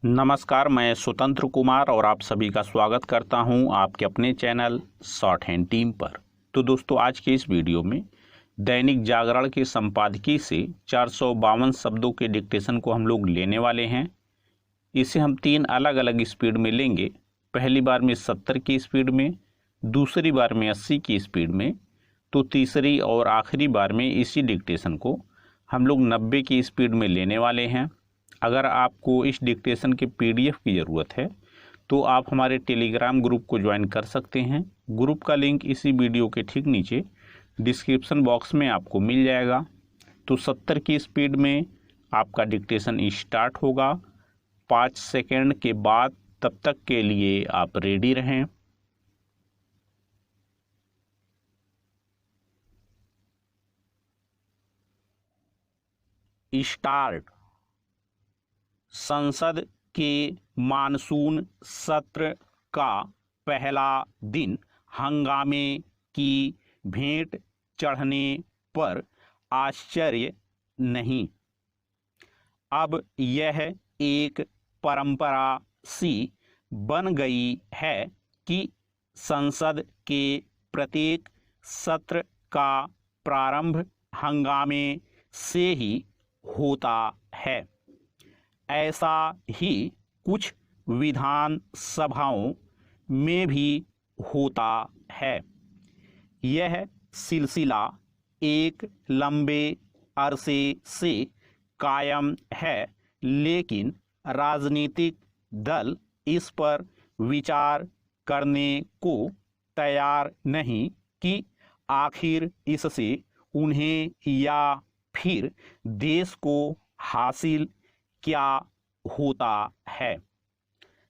नमस्कार, मैं स्वतंत्र कुमार और आप सभी का स्वागत करता हूं आपके अपने चैनल शॉर्ट हैंड टीम पर। तो दोस्तों, आज के इस वीडियो में दैनिक जागरण के संपादकीय से 452 शब्दों के डिक्टेशन को हम लोग लेने वाले हैं। इसे हम 3 अलग अलग स्पीड में लेंगे। पहली बार में 70 की स्पीड में, दूसरी बार में 80 की स्पीड में, तो तीसरी और आखिरी बार में इसी डिक्टेशन को हम लोग 90 की स्पीड में लेने वाले हैं। अगर आपको इस डिक्टेशन के पीडीएफ की ज़रूरत है तो आप हमारे टेलीग्राम ग्रुप को ज्वाइन कर सकते हैं। ग्रुप का लिंक इसी वीडियो के ठीक नीचे डिस्क्रिप्शन बॉक्स में आपको मिल जाएगा। तो 70 की स्पीड में आपका डिक्टेशन स्टार्ट होगा। 5 सेकंड के बाद, तब तक के लिए आप रेडी रहें। स्टार्ट। संसद के मानसून सत्र का पहला दिन हंगामे की भेंट चढ़ने पर आश्चर्य नहीं। अब यह एक परंपरा सी बन गई है कि संसद के प्रत्येक सत्र का प्रारंभ हंगामे से ही होता है। ऐसा ही कुछ विधान सभाओं में भी होता है। यह सिलसिला एक लंबे अरसे से कायम है, लेकिन राजनीतिक दल इस पर विचार करने को तैयार नहीं कि आखिर इससे उन्हें या फिर देश को हासिल क्या होता है।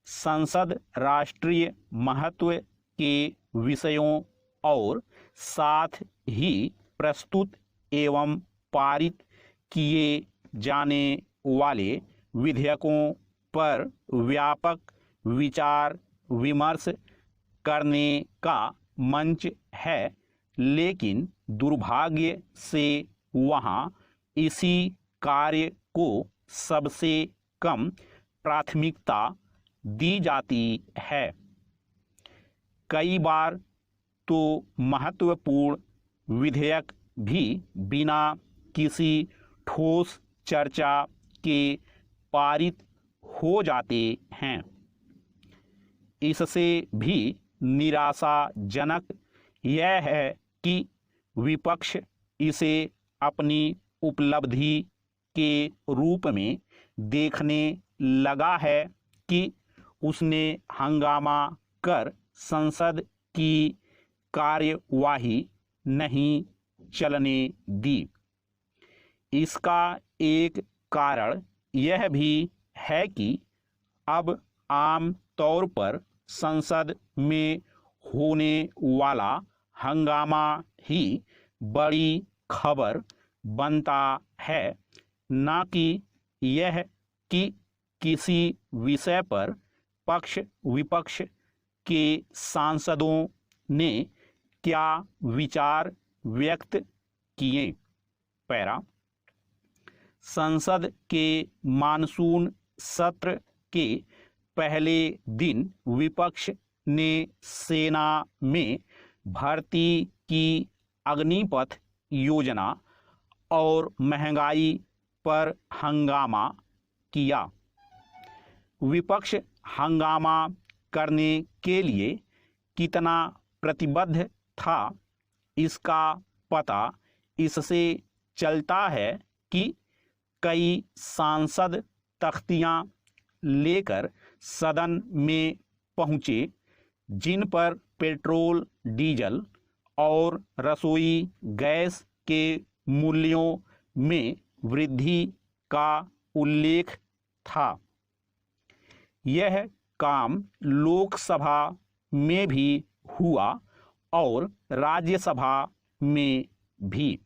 संसद राष्ट्रीय महत्व के विषयों और साथ ही प्रस्तुत एवं पारित किए जाने वाले विधेयकों पर व्यापक विचार विमर्श करने का मंच है, लेकिन दुर्भाग्य से वहाँ इसी कार्य को सबसे कम प्राथमिकता दी जाती है। कई बार तो महत्वपूर्ण विधेयक भी बिना किसी ठोस चर्चा के पारित हो जाते हैं। इससे भी निराशाजनक यह है कि विपक्ष इसे अपनी उपलब्धि के रूप में देखने लगा है कि उसने हंगामा कर संसद की कार्यवाही नहीं चलने दी। इसका एक कारण यह भी है कि अब आम तौर पर संसद में होने वाला हंगामा ही बड़ी खबर बनता है, ना कि यह कि किसी विषय पर पक्ष विपक्ष के सांसदों ने क्या विचार व्यक्त किए। पैरा। संसद के मानसून सत्र के पहले दिन विपक्ष ने सेना में भर्ती की अग्निपथ योजना और महंगाई पर हंगामा किया। विपक्ष हंगामा करने के लिए कितना प्रतिबद्ध था, इसका पता इससे चलता है कि कई सांसद तख्तियां लेकर सदन में पहुंचे, जिन पर पेट्रोल, डीजल और रसोई गैस के मूल्यों में वृद्धि का उल्लेख था। यह काम लोकसभा में भी हुआ और राज्यसभा में भी।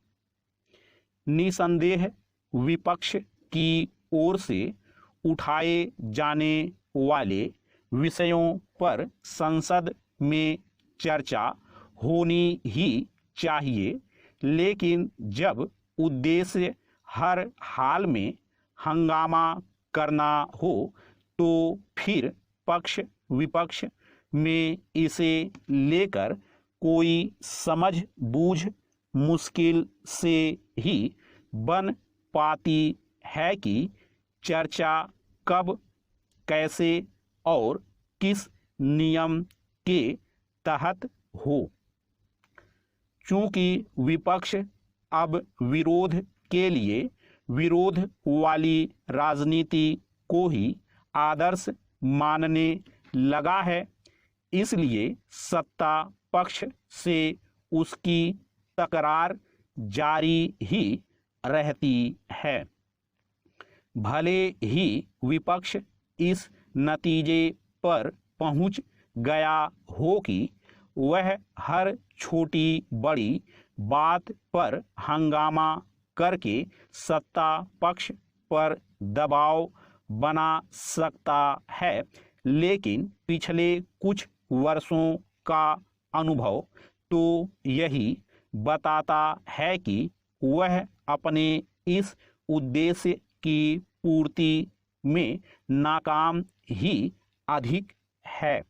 निसंदेह विपक्ष की ओर से उठाए जाने वाले विषयों पर संसद में चर्चा होनी ही चाहिए, लेकिन जब उद्देश्य हर हाल में हंगामा करना हो तो फिर पक्ष विपक्ष में इसे लेकर कोई समझ बूझ मुश्किल से ही बन पाती है कि चर्चा कब, कैसे और किस नियम के तहत हो। चूंकि विपक्ष अब विरोध के लिए विरोध वाली राजनीति को ही आदर्श मानने लगा है, इसलिए सत्ता पक्ष से उसकी तकरार जारी ही रहती है। भले ही विपक्ष इस नतीजे पर पहुंच गया हो कि वह हर छोटी बड़ी बात पर हंगामा करके सत्ता पक्ष पर दबाव बना सकता है, लेकिन पिछले कुछ वर्षों का अनुभव तो यही बताता है कि वह अपने इस उद्देश्य की पूर्ति में नाकाम ही अधिक है।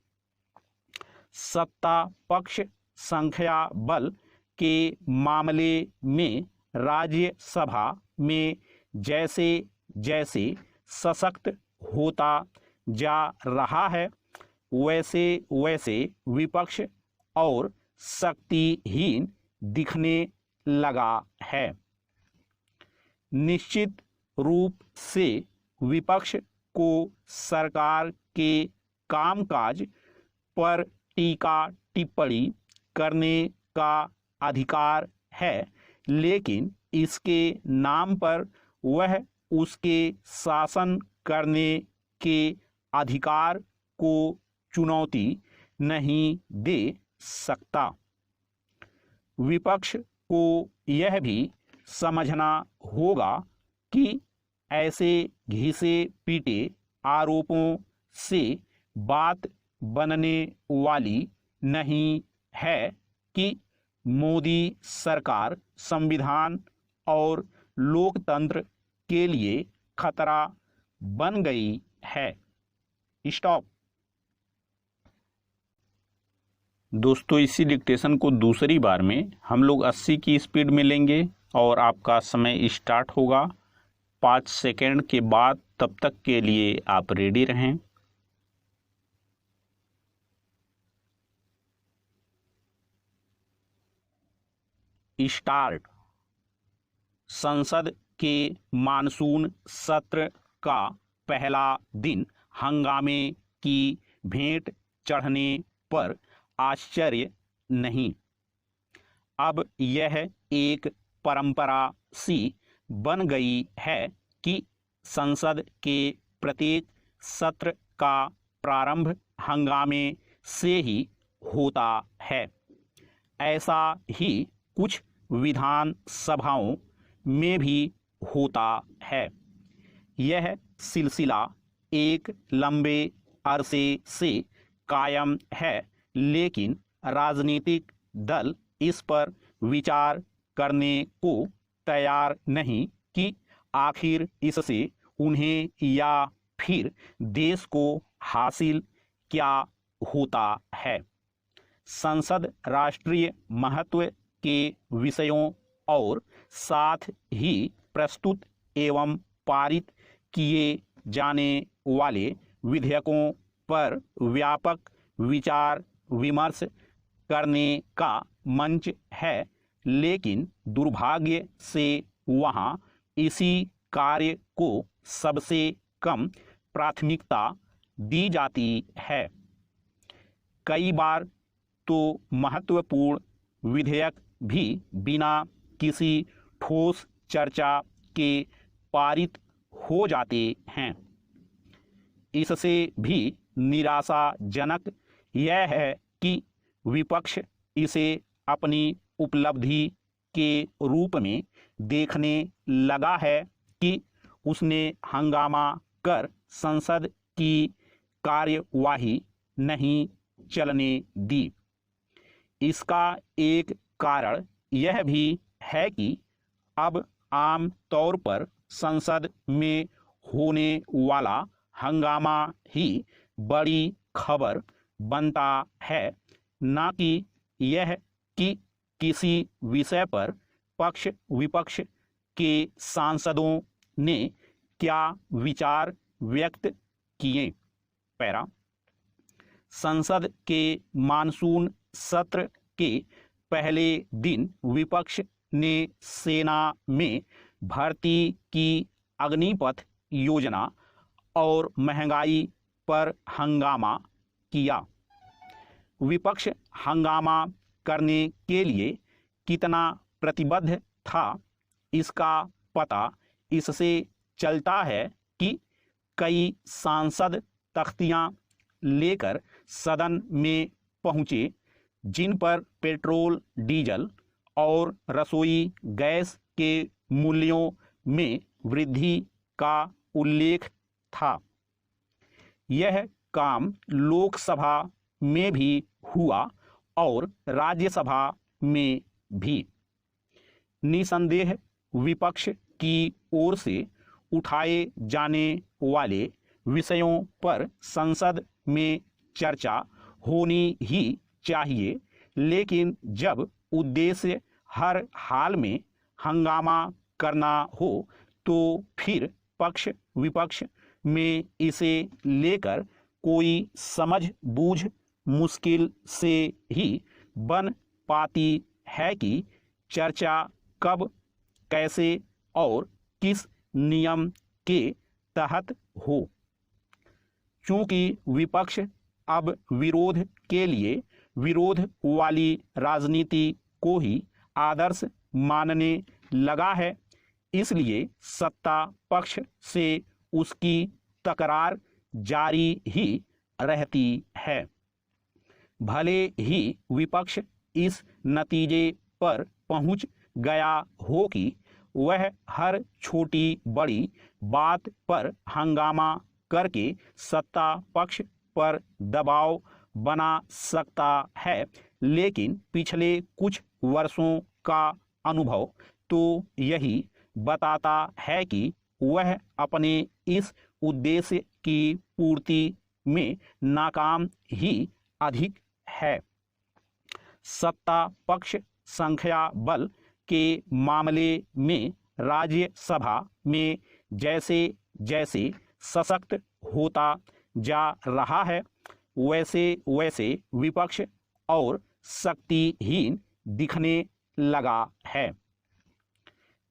सत्ता पक्ष संख्या बल के मामले में राज्यसभा में जैसे जैसे सशक्त होता जा रहा है, वैसे वैसे विपक्ष और शक्तिहीन दिखने लगा है। निश्चित रूप से विपक्ष को सरकार के कामकाज पर टीका टिप्पणी करने का अधिकार है, लेकिन इसके नाम पर वह उसके शासन करने के अधिकार को चुनौती नहीं दे सकता। विपक्ष को यह भी समझना होगा कि ऐसे घिसे पीटे आरोपों से बात बनने वाली नहीं है कि मोदी सरकार संविधान और लोकतंत्र के लिए खतरा बन गई है। स्टॉप। दोस्तों, इसी डिक्टेशन को दूसरी बार में हम लोग 80 की स्पीड में लेंगे और आपका समय स्टार्ट होगा 5 सेकंड के बाद। तब तक के लिए आप रेडी रहें। स्टार्ट। संसद के मानसून सत्र का पहला दिन हंगामे की भेंट चढ़ने पर आश्चर्य नहीं। अब यह एक परंपरा सी बन गई है कि संसद के प्रत्येक सत्र का प्रारंभ हंगामे से ही होता है। ऐसा ही कुछ विधान सभाओं में भी होता है। यह सिलसिला एक लंबे अरसे से कायम है, लेकिन राजनीतिक दल इस पर विचार करने को तैयार नहीं कि आखिर इससे उन्हें या फिर देश को हासिल क्या होता है। संसद राष्ट्रीय महत्व के विषयों और साथ ही प्रस्तुत एवं पारित किए जाने वाले विधेयकों पर व्यापक विचार विमर्श करने का मंच है, लेकिन दुर्भाग्य से वहाँ इसी कार्य को सबसे कम प्राथमिकता दी जाती है। कई बार तो महत्वपूर्ण विधेयक भी बिना किसी ठोस चर्चा के पारित हो जाते हैं। इससे भी निराशाजनक यह है कि विपक्ष इसे अपनी उपलब्धि के रूप में देखने लगा है कि उसने हंगामा कर संसद की कार्यवाही नहीं चलने दी। इसका एक कारण यह भी है कि अब आम तौर पर संसद में होने वाला हंगामा ही बड़ी खबर बनता है, ना कि यह कि किसी विषय पर पक्ष विपक्ष के सांसदों ने क्या विचार व्यक्त किए। पैरा, संसद के मानसून सत्र के पहले दिन विपक्ष ने सेना में भर्ती की अग्निपथ योजना और महंगाई पर हंगामा किया। विपक्ष हंगामा करने के लिए कितना प्रतिबद्ध था, इसका पता इससे चलता है कि कई सांसद तख्तियां लेकर सदन में पहुंचे, जिन पर पेट्रोल, डीजल और रसोई गैस के मूल्यों में वृद्धि का उल्लेख था। यह काम लोकसभा में भी हुआ और राज्यसभा में भी। निसंदेह विपक्ष की ओर से उठाए जाने वाले विषयों पर संसद में चर्चा होनी ही चाहिए, लेकिन जब उद्देश्य हर हाल में हंगामा करना हो तो फिर पक्ष विपक्ष में इसे लेकर कोई समझ बूझ मुश्किल से ही बन पाती है कि चर्चा कब, कैसे और किस नियम के तहत हो। चूंकि विपक्ष अब विरोध के लिए विरोध वाली राजनीति को ही आदर्श मानने लगा है, इसलिए सत्ता पक्ष से उसकी तकरार जारी ही रहती है। भले ही विपक्ष इस नतीजे पर पहुंच गया हो कि वह हर छोटी बड़ी बात पर हंगामा करके सत्ता पक्ष पर दबाव बना सकता है, लेकिन पिछले कुछ वर्षों का अनुभव तो यही बताता है कि वह अपने इस उद्देश्य की पूर्ति में नाकाम ही अधिक है। सत्ता पक्ष संख्या बल के मामले में राज्यसभा में जैसे जैसे सशक्त होता जा रहा है, वैसे वैसे विपक्ष और शक्तिहीन दिखने लगा है।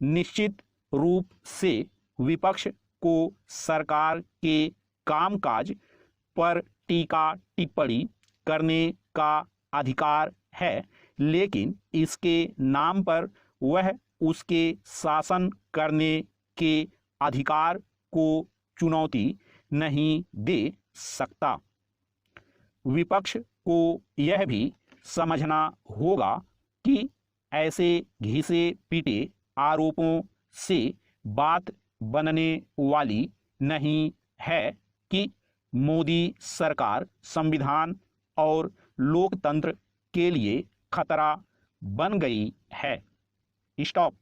निश्चित रूप से विपक्ष को सरकार के कामकाज पर टीका टिप्पणी करने का अधिकार है, लेकिन इसके नाम पर वह उसके शासन करने के अधिकार को चुनौती नहीं दे सकता। विपक्ष को यह भी समझना होगा कि ऐसे घिसे पीटे आरोपों से बात बनने वाली नहीं है कि मोदी सरकार संविधान और लोकतंत्र के लिए खतरा बन गई है। स्टॉप।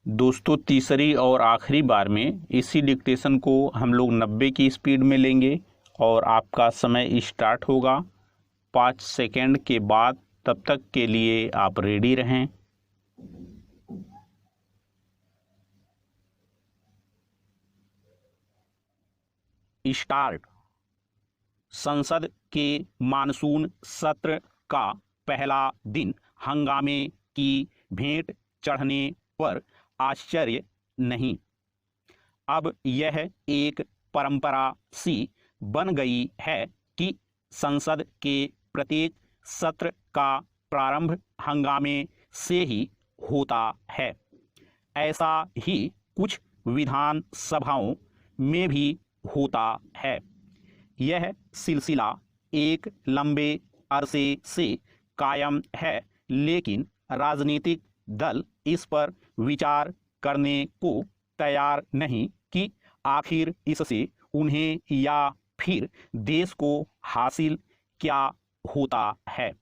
दोस्तों, तीसरी और आखिरी बार में इसी डिक्टेशन को हम लोग 90 की स्पीड में लेंगे और आपका समय स्टार्ट होगा 5 सेकेंड के बाद। तब तक के लिए आप रेडी रहें। स्टार्ट। संसद के मानसून सत्र का पहला दिन हंगामे की भेंट चढ़ने पर आश्चर्य नहीं। अब यह एक परंपरा सी बन गई है कि संसद के प्रत्येक सत्र का प्रारंभ हंगामे से ही होता है। ऐसा ही कुछ विधान सभाओं में भी होता है। यह सिलसिला एक लंबे अरसे से कायम है, लेकिन राजनीतिक दल इस पर विचार करने को तैयार नहीं कि आखिर इससे उन्हें या फिर देश को हासिल क्या होता है।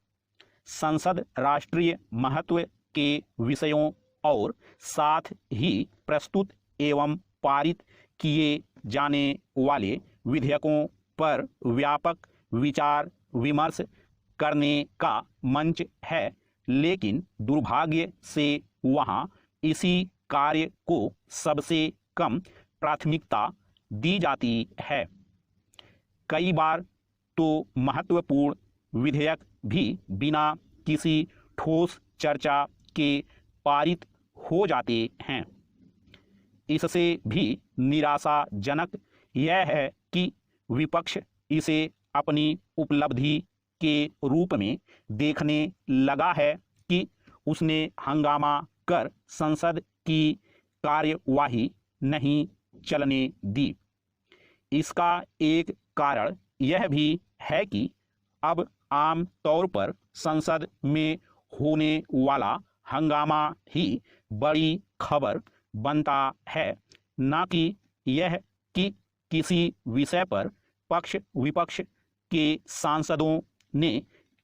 संसद राष्ट्रीय महत्व के विषयों और साथ ही प्रस्तुत एवं पारित किए जाने वाले विधेयकों पर व्यापक विचार विमर्श करने का मंच है, लेकिन दुर्भाग्य से वहां इसी कार्य को सबसे कम प्राथमिकता दी जाती है। कई बार तो महत्वपूर्ण विधेयक भी बिना किसी ठोस चर्चा के पारित हो जाते हैं। इससे भी निराशाजनक यह है कि विपक्ष इसे अपनी उपलब्धि के रूप में देखने लगा है कि उसने हंगामा कर संसद की कार्यवाही नहीं चलने दी। इसका एक कारण यह भी है कि अब आम तौर पर संसद में होने वाला हंगामा ही बड़ी खबर बनता है, न कि यह कि किसी विषय पर पक्ष विपक्ष के सांसदों ने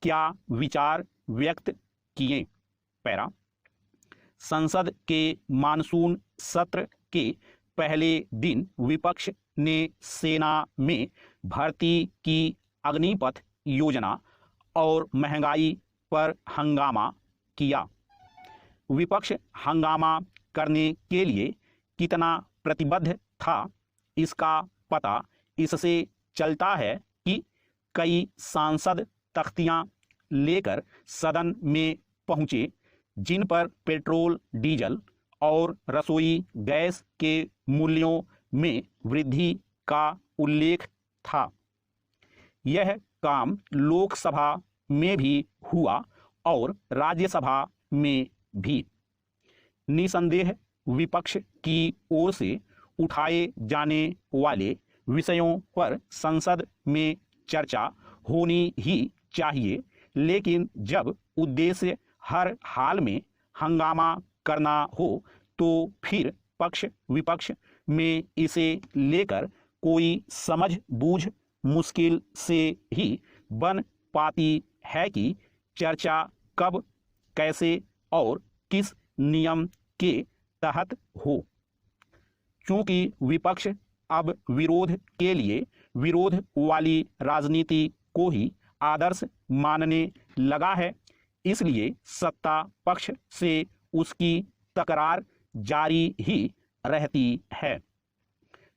क्या विचार व्यक्त किए। पैरा संसद के मानसून सत्र के पहले दिन विपक्ष ने सेना में भर्ती की अग्निपथ योजना और महंगाई पर हंगामा किया। विपक्ष हंगामा करने के लिए कितना प्रतिबद्ध था, इसका पता इससे चलता है कि कई सांसद तख्तियां लेकर सदन में पहुंचे, जिन पर पेट्रोल, डीजल और रसोई गैस के मूल्यों में वृद्धि का उल्लेख था। यह काम लोकसभा में भी हुआ और राज्यसभा में भी। निसंदेह विपक्ष की ओर से उठाए जाने वाले विषयों पर संसद में चर्चा होनी ही चाहिए, लेकिन जब उद्देश्य हर हाल में हंगामा करना हो तो फिर पक्ष विपक्ष में इसे लेकर कोई समझ बूझ मुश्किल से ही बन पाती है कि चर्चा कब, कैसे और किस नियम के तहत हो। चूंकि विपक्ष अब विरोध के लिए विरोध वाली राजनीति को ही आदर्श मानने लगा है, इसलिए सत्ता पक्ष से उसकी तकरार जारी ही रहती है।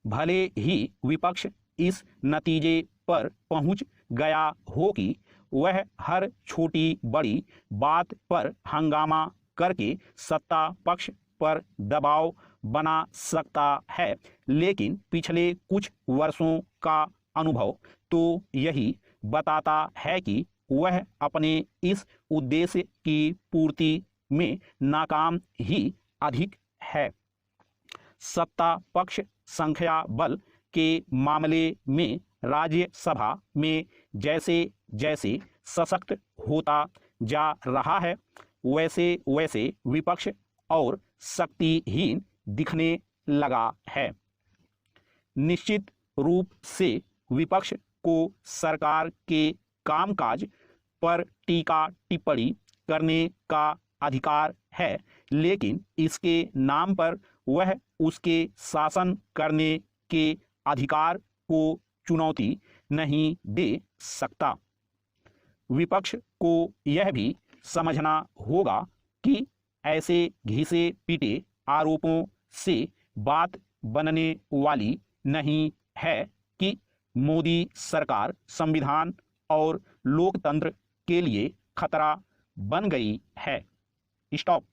भले ही विपक्ष इस नतीजे पर पहुंच गया हो कि वह हर छोटी बड़ी बात पर हंगामा करके सत्ता पक्ष पर दबाव बना सकता है, लेकिन पिछले कुछ वर्षों का अनुभव तो यही बताता है कि वह अपने इस उद्देश्य की पूर्ति में नाकाम ही अधिक है। सत्ता पक्ष संख्या बल के मामले में राज्यसभा में जैसे जैसे सशक्त होता जा रहा है, वैसे वैसे विपक्ष और शक्तिहीन दिखने लगा है। निश्चित रूप से विपक्ष को सरकार के कामकाज पर टीका टिप्पणी करने का अधिकार है, लेकिन इसके नाम पर वह उसके शासन करने के अधिकार को चुनौती नहीं दे सकता। विपक्ष को यह भी समझना होगा कि ऐसे घिसे पीटे आरोपों से बात बनने वाली नहीं है कि मोदी सरकार संविधान और लोकतंत्र के लिए खतरा बन गई है। स्टॉप।